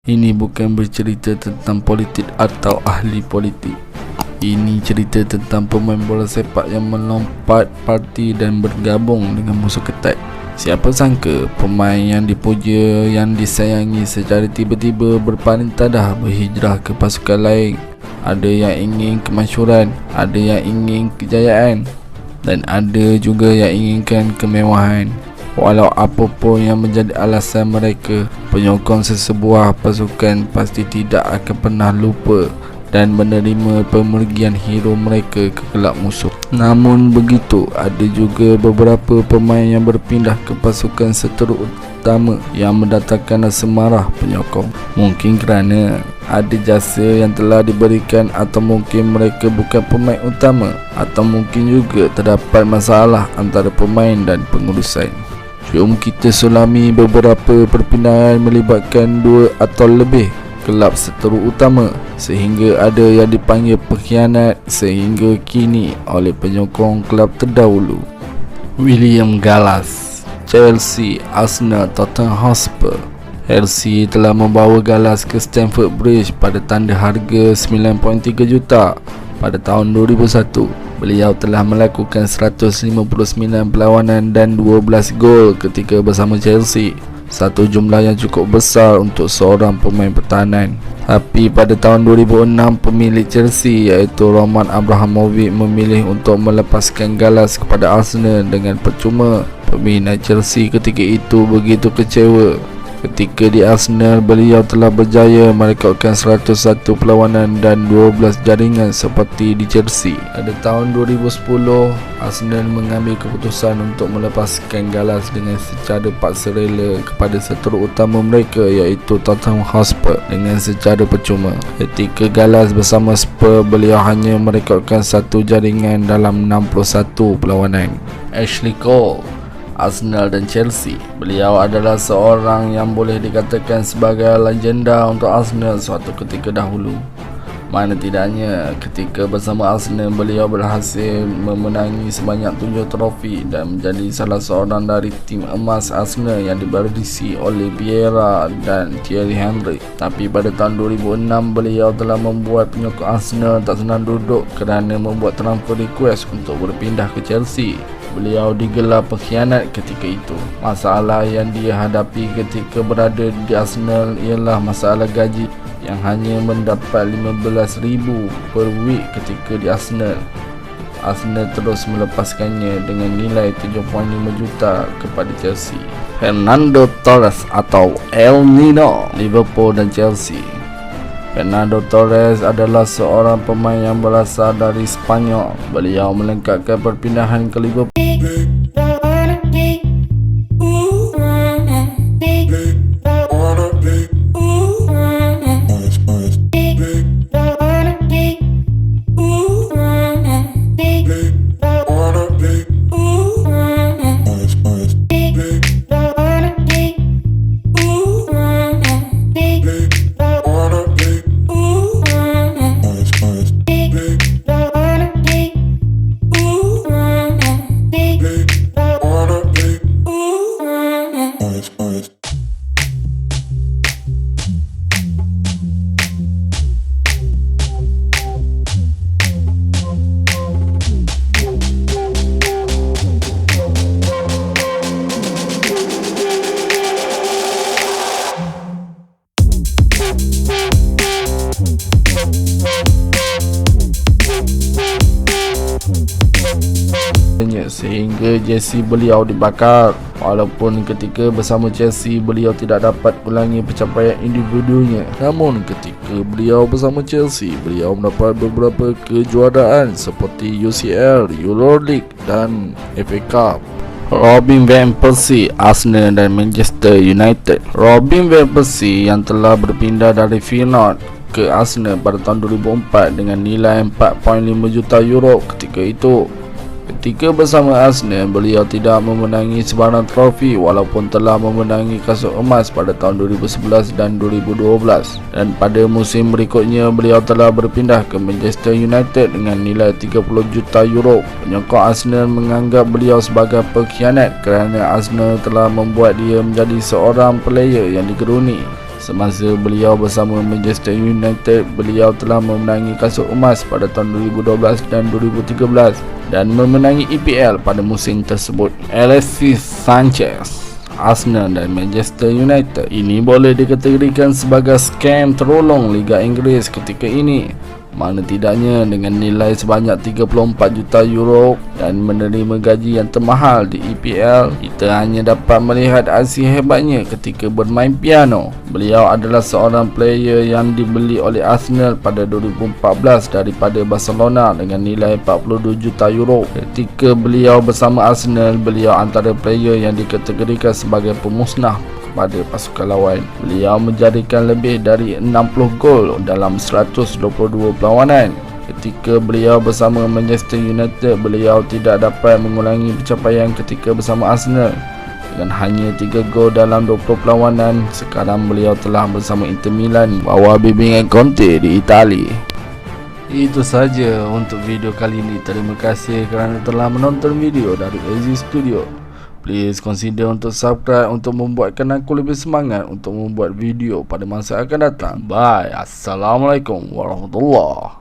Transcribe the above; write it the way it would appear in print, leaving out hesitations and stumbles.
Ini bukan bercerita tentang politik atau ahli politik. Ini cerita tentang pemain bola sepak yang melompat parti dan bergabung dengan musuh ketat. Siapa sangka pemain yang dipuja, yang disayangi secara tiba-tiba berpaling tadah berhijrah ke pasukan lain. Ada yang ingin kemasyhuran, ada yang ingin kejayaan, dan ada juga yang inginkan kemewahan. Walau apapun yang menjadi alasan mereka, penyokong sesebuah pasukan pasti tidak akan pernah lupa dan menerima pemergian hero mereka ke kelab musuh. Namun begitu, ada juga beberapa pemain yang berpindah ke pasukan seteruk utama yang mendatangkan rasa marah penyokong. Mungkin kerana ada jasa yang telah diberikan, atau mungkin mereka bukan pemain utama, atau mungkin juga terdapat masalah antara pemain dan pengurusan. Jom kita selami beberapa perpindahan melibatkan 2 atau lebih kelab seteruk utama, sehingga ada yang dipanggil pengkhianat sehingga kini oleh penyokong kelab terdahulu. William Gallas, Chelsea, Arsenal, Tottenham Hotspur. Chelsea telah membawa Gallas ke Stamford Bridge pada tanda harga 9.3 juta pada tahun 2001. Beliau telah melakukan 159 perlawanan dan 12 gol ketika bersama Chelsea, satu jumlah yang cukup besar untuk seorang pemain pertahanan. Tapi pada tahun 2006, pemilik Chelsea iaitu Roman Abramovich memilih untuk melepaskan Gallas kepada Arsenal dengan percuma. Peminat Chelsea ketika itu begitu kecewa. Ketika di Arsenal, beliau telah berjaya merekodkan 101 perlawanan dan 12 jaringan seperti di Chelsea. Pada tahun 2010, Arsenal mengambil keputusan untuk melepaskan Gallas dengan secara paksa rela kepada seteruk utama mereka iaitu Tottenham Hotspur dengan secara percuma. Ketika Gallas bersama Spurs, beliau hanya merekodkan 1 jaringan dalam 61 perlawanan. Ashley Cole, Arsenal dan Chelsea. Beliau adalah seorang yang boleh dikatakan sebagai legenda untuk Arsenal suatu ketika dahulu. Mana tidaknya, ketika bersama Arsenal, beliau berhasil memenangi sebanyak 7 trofi dan menjadi salah seorang dari tim emas Arsenal yang dibarisi oleh Vieira dan Thierry Henry. Tapi pada tahun 2006, beliau telah membuat penyokong Arsenal tak senang duduk kerana membuat transfer request untuk berpindah ke Chelsea. Beliau digelar pengkhianat ketika itu. Masalah yang dia hadapi ketika berada di Arsenal ialah masalah gaji yang hanya mendapat 15,000 per week ketika di Arsenal. Arsenal terus melepaskannya dengan nilai 7.5 juta kepada Chelsea. Fernando Torres atau El Nino, Liverpool dan Chelsea. Fernando Torres adalah seorang pemain yang berasal dari Spanyol. Beliau melengkapkan perpindahan ke Liverpool sehingga jersey beliau dibakar. Walaupun ketika bersama Chelsea beliau tidak dapat ulangi pencapaian individunya, namun ketika beliau bersama Chelsea, beliau mendapat beberapa kejuaraan seperti UCL, EuroLeague dan FA Cup. Robin van Persie, Arsenal dan Manchester United. Robin van Persie yang telah berpindah dari Feyenoord ke Arsenal pada tahun 2004 dengan nilai 4.5 juta euro ketika itu. Ketika bersama Arsenal, beliau tidak memenangi sebarang trofi walaupun telah memenangi kasut emas pada tahun 2011 dan 2012. Dan pada musim berikutnya, beliau telah berpindah ke Manchester United dengan nilai 30 juta euro. Penyokong Arsenal menganggap beliau sebagai pengkhianat kerana Arsenal telah membuat dia menjadi seorang player yang digeruni. Semasa beliau bersama Manchester United, beliau telah memenangi kasut emas pada tahun 2012 dan 2013 dan memenangi EPL pada musim tersebut. Alexis Sanchez, Arsenal dan Manchester United ini boleh dikategorikan sebagai skam terolong Liga Inggeris ketika ini, mana tidaknya dengan nilai sebanyak 34 juta euro dan menerima gaji yang termahal di EPL, kita hanya dapat melihat aksi hebatnya ketika bermain piano. Beliau adalah seorang player yang dibeli oleh Arsenal pada 2014 daripada Barcelona dengan nilai 42 juta euro. Ketika beliau bersama Arsenal, beliau antara player yang dikategorikan sebagai pemusnah pada pasukan lawan. Beliau menjadikan lebih dari 60 gol dalam 122 perlawanan. Ketika beliau bersama Manchester United, beliau tidak dapat mengulangi pencapaian ketika bersama Arsenal dengan hanya 3 gol dalam 20 perlawanan. Sekarang beliau telah bersama Inter Milan bawah bimbingan Conte di Itali. Itu saja untuk video kali ini. Terima kasih kerana telah menonton video dari AZ Studio. Please consider untuk subscribe untuk membuatkan aku lebih semangat untuk membuat video pada masa akan datang. Bye. Assalamualaikum warahmatullahi